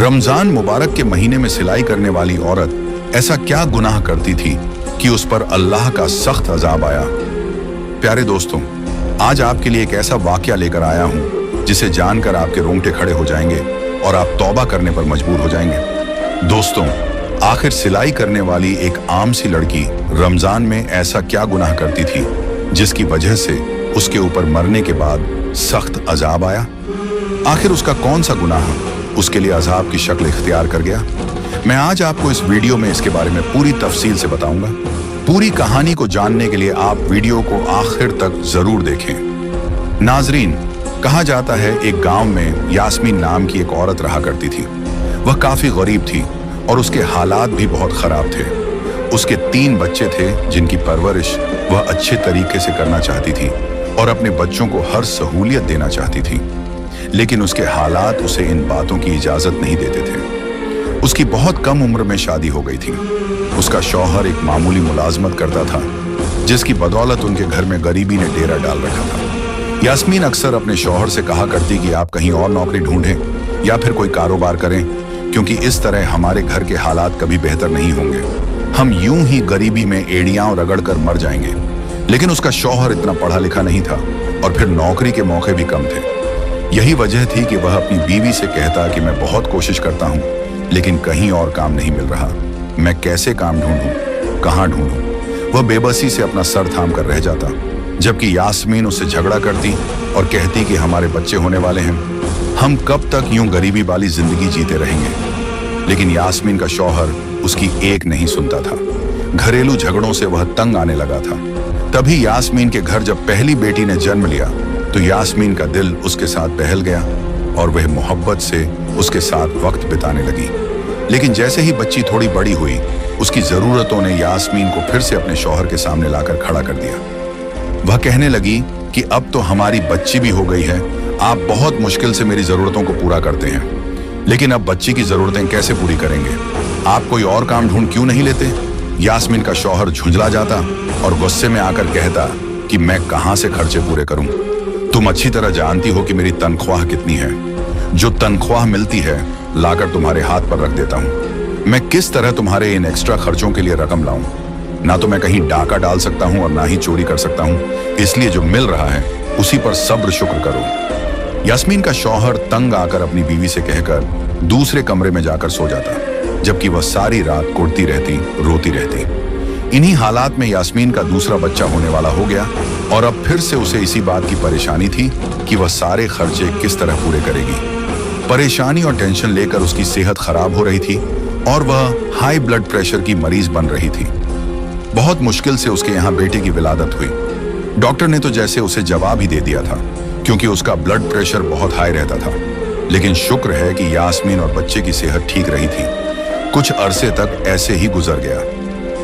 रमजान मुबारक के महीने में सिलाई करने वाली औरत ऐसा क्या गुनाह करती थी कि उस पर अल्लाह का सख्त अजाब आया। प्यारे दोस्तों, आज आपके लिए एक ऐसा वाकया लेकर आया हूं जिसे जानकर आपके रोंगटे खड़े हो जाएंगे और आप तौबा करने पर मजबूर हो जाएंगे। दोस्तों, आखिर सिलाई करने वाली एक आम सी लड़की रमजान में ऐसा क्या गुनाह करती थी जिसकी वजह से उसके ऊपर मरने के बाद सख्त अजाब आया। आखिर उसका कौन सा गुनाह उसके लिए अजाब की शक्ल इख्तियार कर गया। मैं आज आपको इस वीडियो में इसके बारे में पूरी तफसील से बताऊंगा। पूरी कहानी को जानने के लिए आप वीडियो को आखिर तक जरूर देखें। नाजरीन, कहा जाता है एक गांव में यास्मीन नाम की एक औरत रहा करती थी। वह काफी गरीब थी और उसके हालात भी बहुत खराब थे। उसके 3 बच्चे थे जिनकी परवरिश वह अच्छे तरीके से करना चाहती थी और अपने बच्चों को हर सहूलियत देना चाहती थी, लेकिन उसके हालात उसे इन बातों की इजाजत नहीं देते थे। उसकी बहुत कम उम्र में शादी हो गई थी। उसका शौहर एक मामूली मुलाजमत करता था जिसकी बदौलत उनके घर में गरीबी ने डेरा डाल रखा था। यास्मीन अक्सर अपने शौहर से कहा करती कि आप कहीं और नौकरी ढूंढें या फिर कोई कारोबार करें, क्योंकि इस तरह हमारे घर के हालात कभी बेहतर नहीं होंगे। हम यूं ही गरीबी में एड़ियां रगड़ कर मर जाएंगे। लेकिन उसका शौहर इतना पढ़ा लिखा नहीं था और फिर नौकरी के मौके भी कम थे। यही वजह थी कि वह अपनी बीवी से कहता कि मैं बहुत कोशिश करता हूँ लेकिन कहीं और काम नहीं मिल रहा। मैं कैसे काम ढूंढूं, कहाँ ढूंढूं? वह बेबसी से अपना सर थाम कर रह जाता, जबकि यास्मीन उससे झगड़ा करती और कहती कि हमारे बच्चे होने वाले हैं, हम कब तक यूं गरीबी वाली जिंदगी जीते रहेंगे। लेकिन यास्मीन का शौहर उसकी एक नहीं सुनता था। घरेलू झगड़ों से वह तंग आने लगा था। तभी यास्मीन के घर जब पहली बेटी ने जन्म लिया तो यास्मीन का दिल उसके साथ बहल गया और वह मोहब्बत से उसके साथ वक्त बिताने लगी। लेकिन जैसे ही बच्ची थोड़ी बड़ी हुई, उसकी जरूरतों ने यास्मीन को फिर से अपने शौहर के सामने लाकर खड़ा कर दिया। वह कहने लगी कि अब तो हमारी बच्ची भी हो गई है, आप बहुत मुश्किल से मेरी जरूरतों को पूरा करते हैं, लेकिन अब बच्ची की जरूरतें कैसे पूरी करेंगे? आप कोई और काम ढूंढ क्यों नहीं लेते? यास्मीन का शौहर झुंझला जाता और गुस्से में आकर कहता कि मैं कहां से खर्चे पूरे करूं? तुम अच्छी तरह जानती हो कि मेरी तनख्वाह कितनी है। जो तनख्वाह मिलती है लाकर तुम्हारे हाथ पर रख देता हूं। मैं किस तरह तुम्हारे इन एक्स्ट्रा खर्चों के लिए रकम लाऊं? ना तो मैं कहीं डाका डाल सकता हूं और ना ही चोरी कर सकता हूं, इसलिए जो मिल रहा है उसी पर सब्र शुक्र करो। यास्मीन का शौहर तंग आकर अपनी बीवी से कहकर दूसरे कमरे में जाकर सो जाता, जबकि वह सारी रात कुड़ती रहती, रोती रहती। इन्हीं हालात में यास्मीन का दूसरा बच्चा होने वाला हो गया और अब फिर से उसे इसी बात की परेशानी थी कि वह सारे खर्चे किस तरह पूरे करेगी। परेशानी और टेंशन लेकर उसकी सेहत खराब हो रही थी और वह हाई ब्लड प्रेशर की मरीज बन रही थी। बहुत मुश्किल से उसके यहाँ बेटे की विलादत हुई। डॉक्टर ने तो जैसे उसे जवाब ही दे दिया था, क्योंकि उसका ब्लड प्रेशर बहुत हाई रहता था। लेकिन शुक्र है कि यास्मीन और बच्चे की सेहत ठीक रही थी। कुछ अरसे तक ऐसे ही गुजर गया।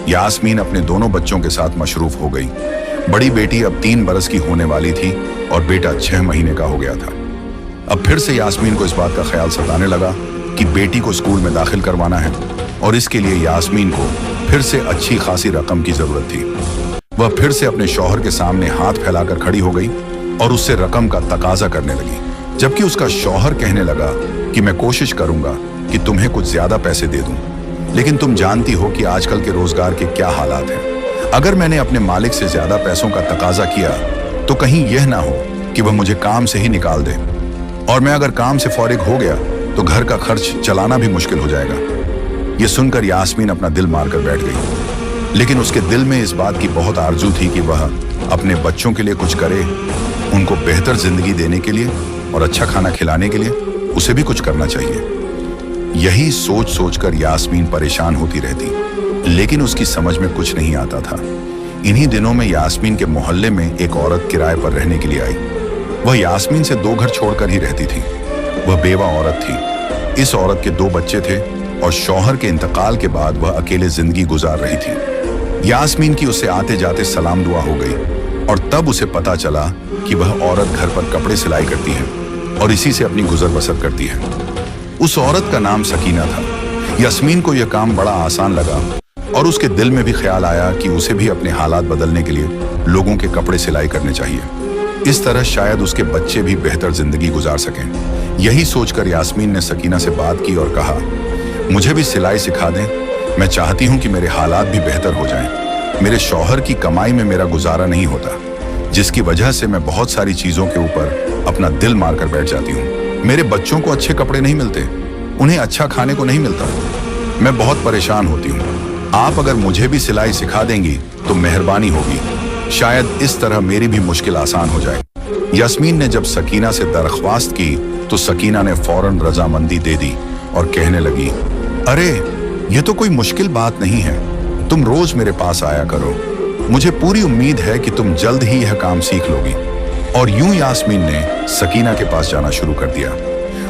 यास्मीन अपने दोनों बच्चों के साथ मशरूफ हो गई। बड़ी बेटी अब 3 बरस की होने वाली थी और बेटा 6 महीने का हो गया था। अब फिर से यास्मीन को इस बात का ख्याल सताने लगा कि बेटी को स्कूल में दाखिल करवाना है और इसके लिए यास्मीन को फिर से अच्छी खासी रकम की जरूरत थी। वह फिर से अपने शौहर के सामने हाथ फैलाकर खड़ी हो गई और उससे रकम का तकाजा करने लगी, जबकि उसका शौहर कहने लगा कि मैं कोशिश करूंगा कि तुम्हें कुछ ज्यादा पैसे दे दूं, लेकिन तुम जानती हो कि आजकल के रोजगार के क्या हालात हैं। अगर मैंने अपने मालिक से ज्यादा पैसों का तकाजा किया तो कहीं यह ना हो कि वह मुझे काम से ही निकाल दे, और मैं अगर काम से फारिग हो गया तो घर का खर्च चलाना भी मुश्किल हो जाएगा। यह सुनकर यास्मीन अपना दिल मारकर बैठ गई। लेकिन उसके दिल में इस बात की बहुत आरजू थी कि वह अपने बच्चों के लिए कुछ करे, उनको बेहतर जिंदगी देने के लिए और अच्छा खाना खिलाने के लिए उसे भी कुछ करना चाहिए। यही सोच सोचकर यास्मीन परेशान होती रहती, लेकिन उसकी समझ में कुछ नहीं आता था। इन्हीं दिनों में यास्मीन के मोहल्ले में एक औरत किराए पर रहने के लिए आई। वह यास्मीन से 2 घर छोड़कर ही रहती थी। वह बेवा औरत थी। इस औरत के 2 बच्चे थे और शौहर के इंतकाल के बाद वह अकेले जिंदगी गुजार रही थी। यास्मीन की उससे आते जाते सलाम दुआ हो गई और तब उसे पता चला कि वह औरत घर पर कपड़े सिलाई करती है और इसी से अपनी गुजर बसर करती है। उस औरत का नाम सकीना था। यास्मीन को यह काम बड़ा आसान लगा और उसके दिल में भी ख्याल आया कि उसे भी अपने हालात बदलने के लिए लोगों के कपड़े सिलाई करने चाहिए। इस तरह शायद उसके बच्चे भी बेहतर जिंदगी गुजार सकें। यही सोचकर यास्मीन ने सकीना से बात की और कहा, मुझे भी सिलाई सिखा दें। मैं चाहती हूँ कि मेरे हालात भी बेहतर हो जाएं। मेरे शौहर की कमाई में मेरा गुजारा नहीं होता, जिसकी वजह से मैं बहुत सारी चीजों के ऊपर अपना दिल मारकर बैठ जाती हूँ। मेरे बच्चों को अच्छे कपड़े नहीं मिलते, उन्हें अच्छा खाने को नहीं मिलता। मैं बहुत परेशान होती हूँ। आप अगर मुझे भी सिलाई सिखा देंगी तो मेहरबानी होगी, शायद इस तरह मेरी भी मुश्किल आसान हो जाए। यास्मीन ने जब सकीना से दरख्वास्त की तो सकीना ने फौरन रजामंदी दे दी और कहने लगी, अरे ये तो कोई मुश्किल बात नहीं है, तुम रोज मेरे पास आया करो। मुझे पूरी उम्मीद है कि तुम जल्द ही यह काम सीख लोगी। और यूं यास्मीन ने सकीना के पास जाना शुरू कर दिया।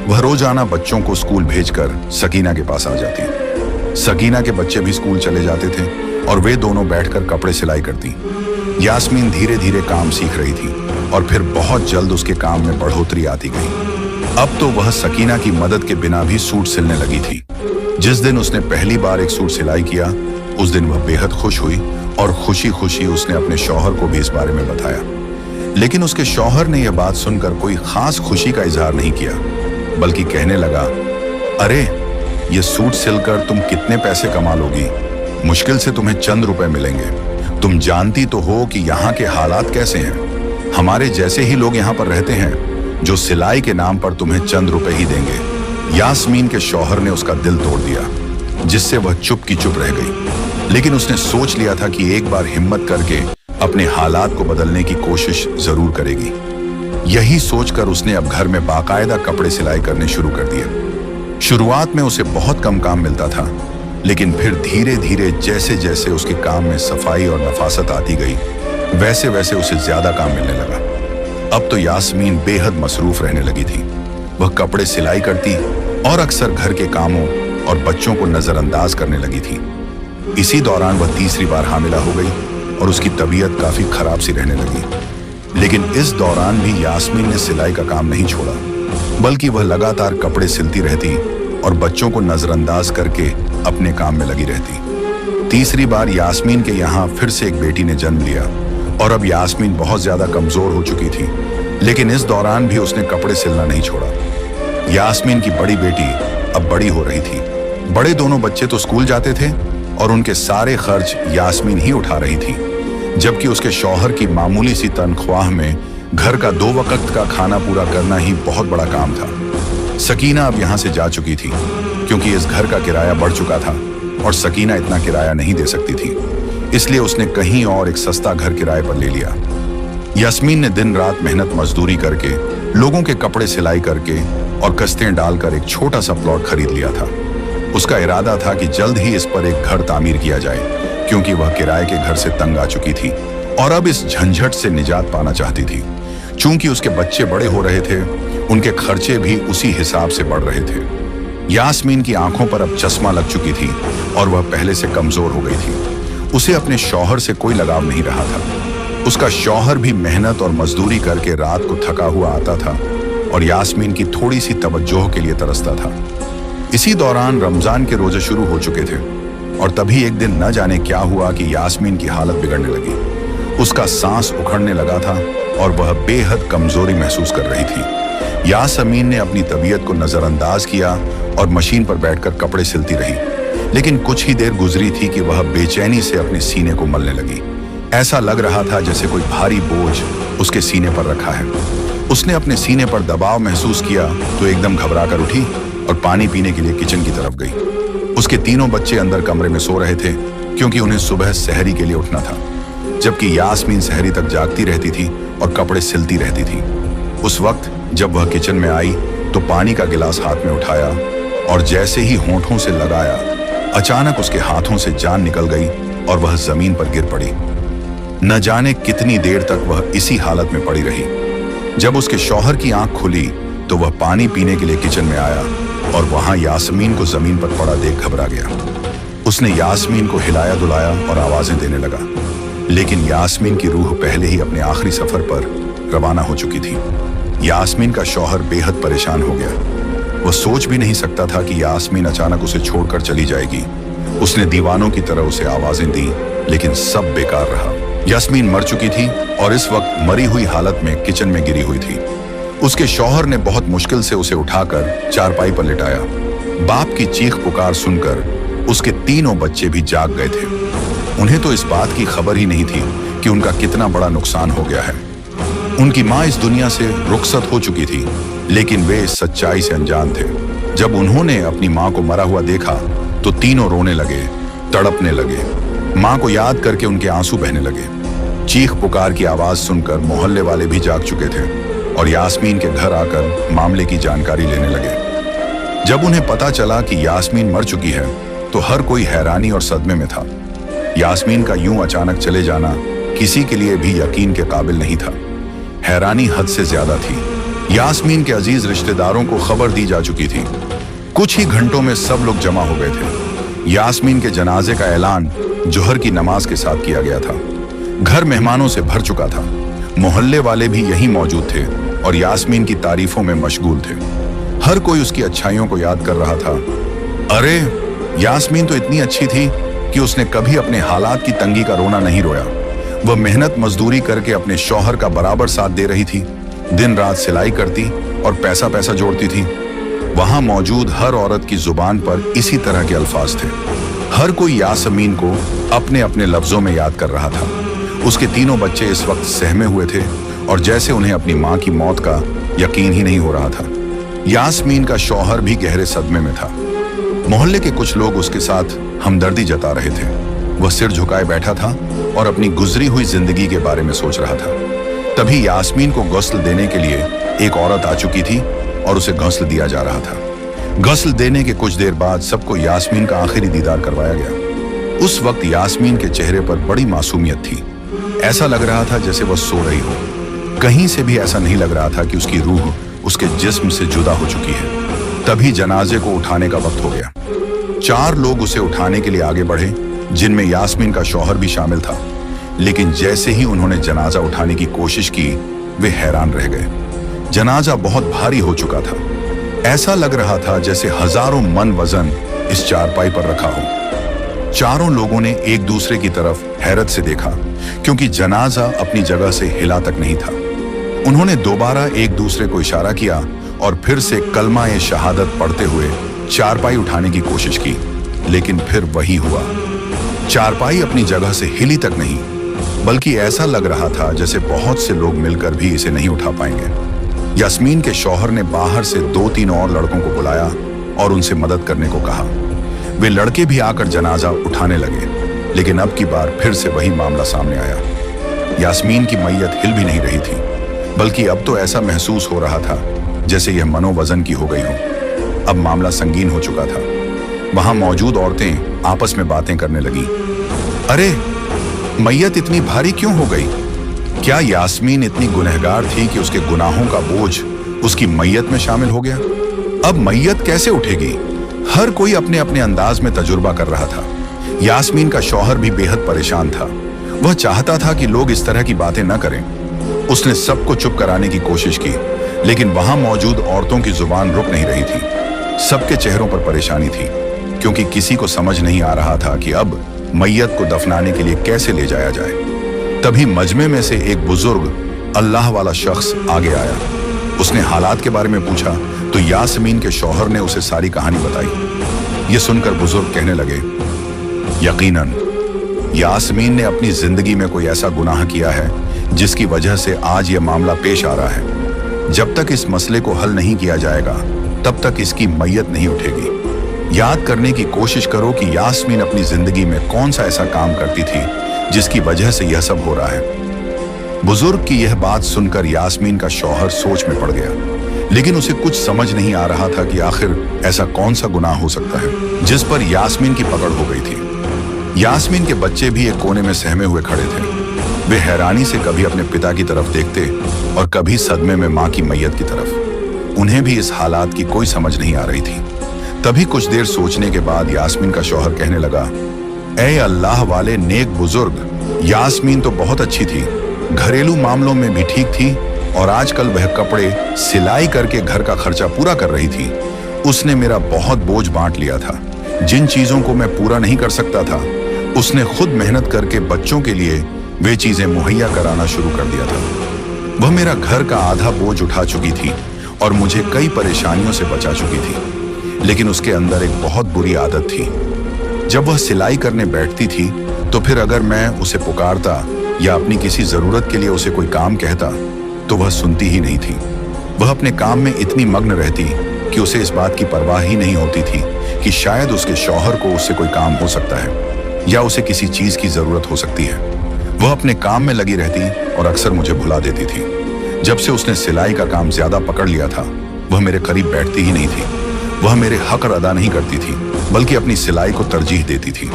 वह रोजाना बच्चों को स्कूल भेजकर सकीना के पास आ जाती। सकीना के बच्चे भी स्कूल चले जाते थे और वे दोनों बैठकर कपड़े सिलाई करती। यास्मीन धीरे धीरे काम सीख रही थी और फिर बहुत जल्द उसके काम में बढ़ोतरी आती गई। अब तो वह सकीना की मदद के बिना भी सूट सिलने लगी थी। जिस दिन उसने पहली बार एक सूट सिलाई किया, उस दिन वह बेहद खुश हुई और खुशी खुशी उसने अपने शौहर को भी इस बारे में बताया। लेकिन उसके शौहर ने यह बात सुनकर कोई खास खुशी का इजहार नहीं किया, बल्कि कहने लगा, अरे ये सूट सिलकर तुम कितने पैसे कमा लोगी? मुश्किल से तुम्हें चंद रुपए मिलेंगे। तुम जानती तो हो कि यहाँ के हालात कैसे हैं। हमारे जैसे ही लोग यहाँ पर रहते हैं जो सिलाई के नाम पर तुम्हें चंद रुपए ही देंगे। यास्मीन के शौहर ने उसका दिल तोड़ दिया, जिससे वह चुप की चुप रह गई। लेकिन उसने सोच लिया था कि एक बार हिम्मत करके अपने हालात को बदलने की कोशिश जरूर करेगी। यही सोचकर उसने अब घर में बाकायदा कपड़े सिलाई करने शुरू कर दिए। शुरुआत में उसे बहुत कम काम मिलता था, लेकिन फिर धीरे धीरे जैसे जैसे उसके काम में सफाई और नफासत आती गई, वैसे वैसे उसे ज्यादा काम मिलने लगा। अब तो यास्मीन बेहद मसरूफ रहने लगी थी। वह कपड़े सिलाई करती और अक्सर घर के कामों और बच्चों को नजरअंदाज करने लगी थी। इसी दौरान वह तीसरी बार हामिला हो गई और उसकी तबीयत काफी खराब सी रहने लगी। लेकिन इस दौरान भी यास्मीन ने सिलाई का काम नहीं छोड़ा, बल्कि वह लगातार कपड़े सिलती रहती और बच्चों को नजरअंदाज करके अपने काम में लगी रहती। तीसरी बार यास्मीन के यहाँ फिर से एक बेटी ने जन्म लिया और अब यास्मीन बहुत ज्यादा कमजोर हो चुकी थी, लेकिन इस दौरान भी उसने कपड़े सिलना नहीं छोड़ा। यास्मीन की बड़ी बेटी अब बड़ी हो रही थी। बड़े दोनों बच्चे तो स्कूल जाते थे और उनके सारे खर्च यास्मीन ही उठा रही थी, जबकि उसके शौहर की मामूली सी तनख्वाह में घर का 2 वक्त का खाना पूरा करना ही बहुत बड़ा काम था। सकीना अब यहाँ से जा चुकी थी, क्योंकि इस घर का किराया बढ़ चुका था और सकीना इतना किराया नहीं दे सकती थी। इसलिए उसने कहीं और एक सस्ता घर किराए पर ले लिया। यास्मीन ने दिन रात मेहनत मजदूरी करके, लोगों के कपड़े सिलाई करके और कस्तें डालकर एक छोटा सा प्लॉट खरीद लिया था। उसका इरादा था कि जल्द ही इस पर एक घर तामीर किया जाए, क्योंकि वह किराए के घर से तंग आ चुकी थी और अब इस झंझट से निजात पाना चाहती थी। चूंकि उसके बच्चे बड़े हो रहे थे, उनके खर्चे भी उसी हिसाब से बढ़ रहे थे। यास्मीन की आंखों पर अब चश्मा लग चुकी थी और वह पहले से कमजोर हो गई थी। उसे अपने शौहर से कोई लगाव नहीं रहा था। उसका शौहर भी मेहनत और मजदूरी करके रात को थका हुआ आता था और यास्मीन की थोड़ी सी तवज्जो के लिए तरसता था। इसी दौरान रमजान के रोजे शुरू हो चुके थे और तभी एक दिन न जाने क्या हुआ कि यास्मीन की हालत बिगड़ने लगी। उसका सांस उखड़ने लगा था और वह बेहद कमजोरी महसूस कर रही थी। यास्मीन ने अपनी तबीयत को नजरअंदाज किया और मशीन पर बैठकर कपड़े सिलती रही, लेकिन कुछ ही देर गुजरी थी कि वह बेचैनी से अपने सीने को मलने लगी। ऐसा लग रहा था जैसे कोई भारी बोझ उसके सीने पर रखा है। उसने अपने सीने पर दबाव महसूस किया तो एकदम घबराकर उठी और पानी पीने के लिए किचन की तरफ गई। उसके तीनों बच्चे अंदर कमरे में सो रहे थे, क्योंकि उन्हें सुबह सहरी के लिए उठना था, जबकि यास्मीन सहरी तक जागती रहती थी और कपड़े सिलती रहती थी। उस वक्त जब वह किचन में आई तो पानी का गिलास हाथ में उठाया और जैसे ही होंठों से लगाया, अचानक उसके हाथों से जान निकल गई और वह जमीन पर गिर पड़ी। न जाने कितनी देर तक वह इसी हालत में पड़ी रही। जब उसके शौहर की आंख खुली तो वह पानी पीने के लिए किचन में आया और वहां यास्मीन को जमीन पर पड़ा देख घबरा गया। उसने यास्मीन को हिलाया डुलाया और आवाजें देने लगा, लेकिन यास्मीन की रूह पहले ही अपने आखिरी सफर पर रवाना हो चुकी थी। यास्मीन का शौहर बेहद परेशान हो गया। वह सोच भी नहीं सकता था कि यास्मीन अचानक उसे छोड़कर चली जाएगी। उसने दीवानों की तरह उसे आवाजें दी, लेकिन सब बेकार रहा। यास्मीन मर चुकी थी और इस वक्त मरी हुई हालत में किचन में गिरी हुई थी। उसके शौहर ने बहुत मुश्किल से उसे उठाकर चारपाई पर लिटाया। बाप की चीख पुकार सुनकर उसके तीनों बच्चे भी जाग गए थे। उन्हें तो इस बात की खबर ही नहीं थी कि उनका कितना बड़ा नुकसान हो गया है। उनकी माँ इस दुनिया से रुखसत हो चुकी थी, लेकिन वे इस सच्चाई से अनजान थे। जब उन्होंने अपनी माँ को मरा हुआ देखा तो तीनों रोने लगे, तड़पने लगे। माँ को याद करके उनके आंसू बहने लगे। चीख पुकार की आवाज सुनकर मोहल्ले वाले भी जाग चुके थे और यास्मीन के घर आकर मामले की जानकारी लेने लगे। जब उन्हें पता चला कि यास्मीन मर चुकी है तो हर कोई हैरानी और सदमे में था। यास्मीन का यूं अचानक चले जाना किसी के लिए भी यकीन के काबिल नहीं था। हैरानी हद से ज्यादा थी। यास्मीन के अजीज रिश्तेदारों को खबर दी जा चुकी थी। कुछ ही घंटों में सब लोग जमा हो गए थे। यास्मीन के जनाजे का ऐलान जोहर की नमाज के साथ किया गया था। घर मेहमानों से भर चुका था। मोहल्ले वाले भी यहीं मौजूद थे और यास्मीन की तारीफों में मशगूल थे। हर कोई उसकी अच्छाइयों को याद कर रहा था। अरे, यास्मीन तो इतनी अच्छी थी कि उसने कभी अपने हालात की तंगी का रोना नहीं रोया। वह मेहनत मजदूरी करके अपने शौहर का बराबर साथ दे रही थी। दिन रात सिलाई करती और पैसा जोड़ती थी। वहां मौजूद हर औरत की जुबान पर इसी तरह के अल्फाज थे। हर कोई यास्मीन को अपने अपने लफ्जों में याद कर रहा था। उसके तीनों बच्चे इस वक्त सहमे हुए थे और जैसे उन्हें अपनी माँ की मौत का यकीन ही नहीं हो रहा था। यास्मीन का शौहर भी गहरे सदमे में था। मोहल्ले के कुछ लोग उसके साथ हमदर्दी जता रहे थे। वह सिर झुकाए बैठा था और अपनी गुजरी हुई जिंदगी के बारे में सोच रहा था। तभी यास्मीन को गस्ल देने के लिए एक औरत आ चुकी थी और उसे गस्ल दिया जा रहा था। गस्ल देने के कुछ देर बाद सबको यास्मीन का आखिरी दीदार करवाया गया। उस वक्त यास्मीन के चेहरे पर बड़ी मासूमियत थी। ऐसा लग रहा था जैसे वह सो रही हो। कहीं से भी ऐसा नहीं लग रहा था कि उसकी रूह उसके जिस्म से जुदा हो चुकी है। तभी जनाजे को उठाने का वक्त हो गया। 4 लोग उसे उठाने के लिए आगे बढ़े, जिनमें यास्मीन का शौहर भी शामिल था। लेकिन जैसे ही उन्होंने जनाजा उठाने की कोशिश की, वे हैरान रह गए। जनाजा बहुत भारी हो चुका था। ऐसा लग रहा था जैसे हजारों मन वजन इस चारपाई पर रखा हो। चारों लोगों ने एक दूसरे की तरफ हैरत से देखा, क्योंकि जनाजा अपनी जगह से हिला तक नहीं था। उन्होंने दोबारा एक दूसरे को इशारा किया और फिर से कलमा-ए शहादत पढ़ते हुए चारपाई उठाने की कोशिश की, लेकिन फिर वही हुआ। चारपाई अपनी जगह से हिली तक नहीं, बल्कि ऐसा लग रहा था जैसे बहुत से लोग मिलकर भी इसे नहीं उठा पाएंगे। यास्मीन के शौहर ने बाहर से 2-3 और लड़कों को बुलाया और उनसे मदद करने को कहा। वे लड़के भी आकर जनाजा उठाने लगे, लेकिन अब की बार फिर से वही मामला सामने आया। यास्मीन की मैयत हिल भी नहीं रही थी, बल्कि अब तो ऐसा महसूस हो रहा था जैसे यह मनोवजन की हो गई हो। अब मामला संगीन हो चुका था। वहां मौजूद औरतें आपस में बातें करने लगी। अरे, मैयत इतनी भारी क्यों हो गई? क्या यास्मीन इतनी गुनहगार थी कि उसके गुनाहों का बोझ उसकी मैयत में शामिल हो गया? अब मैयत कैसे उठेगी? हर कोई अपने अपने अंदाज में तजुर्बा कर रहा था। यास्मीन का शौहर भी बेहद परेशान था। वह चाहता था कि लोग इस तरह की बातें न करें। उसने सबको चुप कराने की कोशिश की, लेकिन वहां मौजूद औरतों की जुबान रुक नहीं रही थी। सबके चेहरों पर परेशानी थी, क्योंकि किसी को समझ नहीं आ रहा था कि अब मैयत को दफनाने के लिए कैसे ले जाया जाए। तभी मजमे में से एक बुजुर्ग अल्लाह वाला शख्स आगे आया। उसने हालात के बारे में पूछा तो यास्मीन के शौहर ने उसे सारी कहानी बताई। ये सुनकर बुजुर्ग कहने लगे, यकीनन यास्मीन ने अपनी जिंदगी में कोई ऐसा गुनाह किया है जिसकी वजह से आज यह मामला पेश आ रहा है। जब तक इस मसले को हल नहीं किया जाएगा तब तक इसकी मैयत नहीं उठेगी। याद करने की कोशिश करो कि यास्मीन अपनी जिंदगी में कौन सा ऐसा काम करती थी जिसकी वजह से यह सब हो रहा है। बुजुर्ग की यह बात सुनकर यास्मीन का शौहर सोच में पड़ गया, लेकिन उसे कुछ समझ नहीं आ रहा था कि आखिर ऐसा कौन सा गुनाह हो सकता है जिस पर यास्मीन की पकड़ हो गई थी। यास्मीन के बच्चे भी एक कोने में सहमे हुए खड़े थे। वे हैरानी से कभी अपने पिता की तरफ देखते और कभी सदमे में माँ की मैयत की तरफ। उन्हें भी इस हालात की कोई समझ नहीं आ रही थी। तभी कुछ देर सोचने के बाद यास्मीन का शौहर कहने लगा, ऐ अल्लाह वाले नेक बुजुर्ग, यास्मीन तो बहुत अच्छी थी, घरेलू मामलों में भी ठीक थी और आजकल वह कपड़े सिलाई करके घर का खर्चा पूरा कर रही थी। उसने मेरा बहुत बोझ बांट लिया था। जिन चीजों को मैं पूरा नहीं कर सकता था, उसने खुद मेहनत करके बच्चों के लिए वे चीजें मुहैया कराना शुरू कर दिया था। वह मेरा घर का आधा बोझ उठा चुकी थी और मुझे कई परेशानियों से बचा चुकी थी। लेकिन उसके अंदर एक बहुत बुरी आदत थी। जब वह सिलाई करने बैठती थी तो फिर अगर मैं उसे पुकारता या अपनी किसी जरूरत के लिए उसे कोई काम कहता तो वह सुनती ही नहीं थी। वह अपने काम में इतनी मग्न रहती कि उसे इस बात की परवाह ही नहीं होती थी कि शायद उसके शौहर को उससे कोई काम हो सकता है या उसे किसी चीज की जरूरत हो सकती है। वह अपने काम में लगी रहती और अक्सर मुझे भुला देती थी। जब से उसने सिलाई का काम ज्यादा पकड़ लिया था, वह मेरे करीब बैठती ही नहीं थी। वह मेरे हक अदा नहीं करती थी, बल्कि अपनी सिलाई को तरजीह देती थी।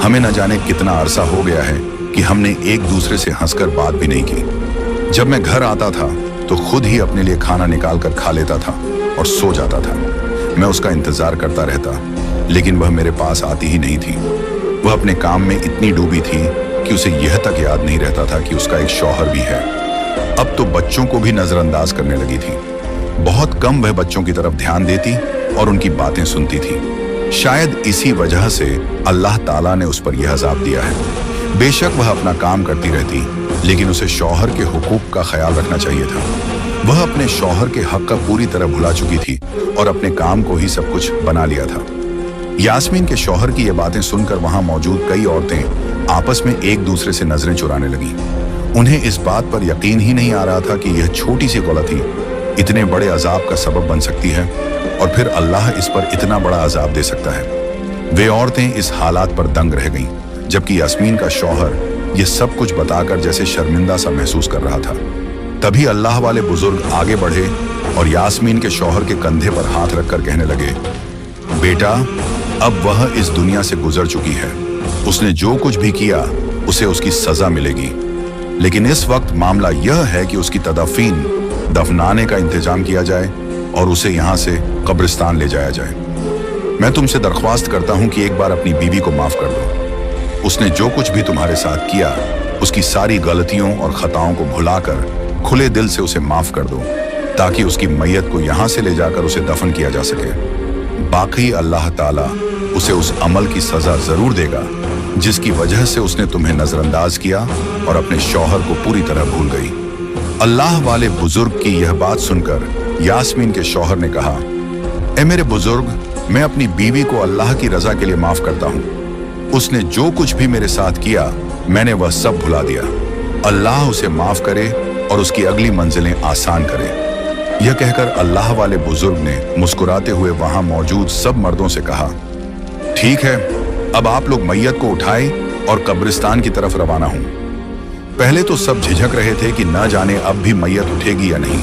हमें न जाने कितना अरसा हो गया है कि हमने एक दूसरे से हंसकर बात भी नहीं की। जब मैं घर आता था तो खुद ही अपने लिए खाना निकाल कर खा लेता था और सो जाता था। मैं उसका इंतजार करता रहता, लेकिन वह मेरे पास आती ही नहीं थी। वह अपने काम में इतनी डूबी थी कि उसे यह तक याद नहीं रहता था कि उसका एक शौहर भी है। अब तो बच्चों को भी नजरअंदाज करने लगी थी। बहुत कम वह बच्चों की तरफ ध्यान देती और उनकी बातें सुनती थी। शायद इसी वजह से अल्लाह ताला ने उस पर यह अजाब दिया है। बेशक वह अपना काम करती रहती, लेकिन उसे शौहर के हुकूक का ख्याल रखना चाहिए था। वह अपने शौहर के हक का पूरी तरह भुला चुकी थी और अपने काम को ही सब कुछ बना लिया था। यास्मीन के शौहर की ये बातें सुनकर वहां मौजूद कई औरतें आपस में एक दूसरे से नजरें चुराने लगीं। उन्हें इस बात पर यकीन ही नहीं आ रहा था कि यह छोटी सी गलती इतने बड़े अजाब का सबब बन सकती है और फिर अल्लाह इस पर इतना बड़ा अजाब दे सकता है। वे औरतें इस हालात पर दंग रह गईं, जबकि यास्मीन का शौहर यह सब कुछ बताकर जैसे शर्मिंदा सा महसूस कर रहा था। तभी अल्लाह वाले बुजुर्ग आगे बढ़े और यास्मीन के शौहर के कंधे पर हाथ रखकर कहने लगे, बेटा, अब वह इस दुनिया से गुजर चुकी है। उसने जो कुछ भी किया उसे उसकी सजा मिलेगी। लेकिन इस वक्त मामला यह है कि उसकी तदफीन, दफनाने का इंतजाम किया जाए और उसे यहाँ से कब्रिस्तान ले जाया जाए। मैं तुमसे दरख्वास्त करता हूँ कि एक बार अपनी बीवी को माफ कर दो। उसने जो कुछ भी तुम्हारे साथ किया, उसकी सारी गलतियों और खताओं को भुलाकर खुले दिल से उसे माफ कर दो, ताकि उसकी मैयत को यहाँ से ले जाकर उसे दफन किया जा सके। बाकी अल्लाह ताला उसे उस अमल की सजा जरूर देगा जिसकी वजह से उसने तुम्हें नजरअंदाज किया और अपने शौहर को पूरी तरह भूल गई। अल्लाह वाले बुजुर्ग की यह बात सुनकर यास्मीन के शौहर ने कहा, ए मेरे बुजुर्ग, मैं अपनी बीवी को अल्लाह की रजा के लिए माफ करता हूँ। उसने जो कुछ भी मेरे साथ किया, मैंने वह सब भुला दिया। अल्लाह उसे माफ करे और उसकी अगली मंजिलें आसान करे। यह कहकर अल्लाह वाले बुजुर्ग ने मुस्कुराते हुए वहां मौजूद सब मर्दों से कहा, ठीक है, अब आप लोग मैयत को उठाए और कब्रिस्तान की तरफ रवाना हों। पहले तो सब झिझक रहे थे कि न जाने अब भी मैयत उठेगी या नहीं,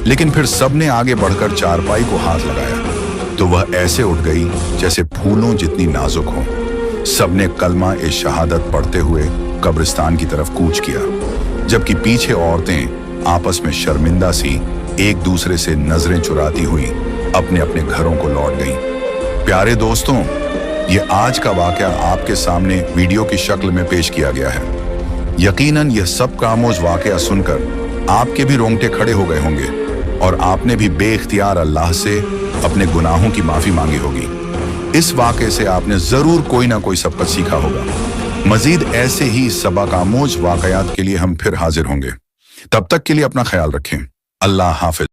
लेकिन फिर सबने आगे बढ़कर चारपाई को हाथ लगाया तो वह ऐसे उठ गई जैसे फूलों जितनी नाजुक हो। सबने कलमा ए शहादत पढ़ते हुए कब्रिस्तान की तरफ कूच किया, जबकि पीछे औरतें आपस में शर्मिंदा सी एक दूसरे से नजरें चुराती हुई अपने अपने घरों को लौट गईं। प्यारे दोस्तों, ये आज का वाकया आपके सामने वीडियो की शक्ल में पेश किया गया है। यकीनन यह सब कामोज वाकया सुनकर आपके भी रोंगटे खड़े हो गए होंगे और आपने भी बेइख्तियार अल्लाह से अपने गुनाहों की माफी मांगी होगी। इस वाकये से आपने जरूर कोई ना कोई सबक सीखा होगा। मजीद ऐसे ही सबक आमोज वाकयात के लिए हम फिर हाजिर होंगे। तब तक के लिए अपना ख्याल रखें। अल्लाह हाफिज।